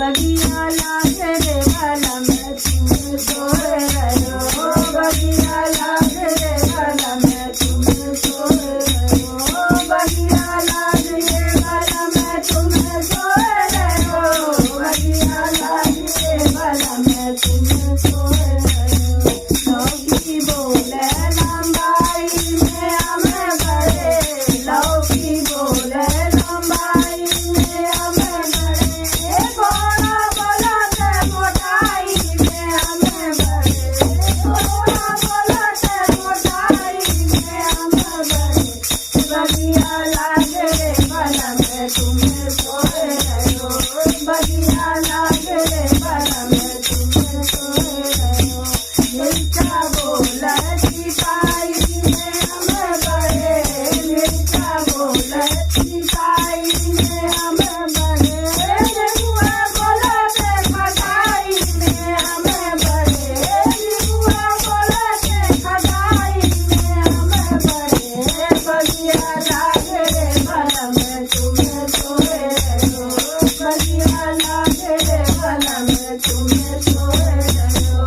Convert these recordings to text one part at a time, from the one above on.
बगिया लागे रे भला में तुम सोए रहो, बगिया लागे रे भला में तुम सोए रहो, बगिया लागे रे भला में तुम सोए रहो, बगिया लागे रे भला में तुम सोए रहो। लौकी बोले लंबाई में हमें बड़े, लौकी बोले लंबाई में हमें बड़े, घोड़ा बोला के मोटाई में हमें बड़े, घोड़ा बोला के मोटाई में हमें बड़े, बगिया लागे रे भला में तुम सोए रहो, बगिया लागे रे भला में तुम सोए रहो। मिर्चा बोला सिपाही में हमें बड़े, मिर्चा बोला सिपाही में हमें बड़े, निबुआ बोला के खटाई में हमें बड़े, निबुआ बोला के खटाई में हमें बड़े, बगिया लागे रे भला में तुम सोए रहो, बगिया लागे रे भला में तुम सोए रहो।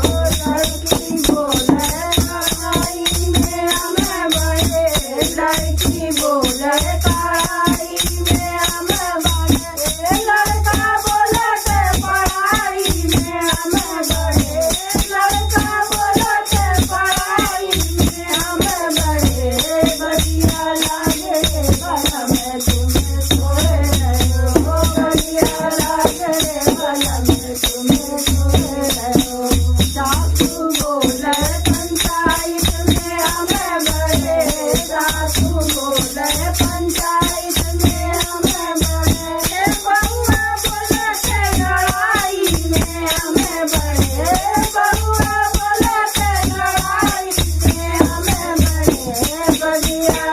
लड़की बोले कढ़ाई में हमें बड़े, लड़की बोले कढ़ाई में हमें बड़े, लड़का बोले के पढ़ाई में हमें बड़े, लड़का बोले के पढ़ाई में हमें बड़े, बगिया लागे रे भला में तुम सोए रहो, बगिया लागे रे भला में तुम सोए रहो। सासू बोले पंचायत में हमें बड़े, सासू बोले पंचायत में हमें बड़े, बउआ बोले के लड़ाई में हमें बड़े, बउआ बोले के लड़ाई में हमें बड़े, बगिया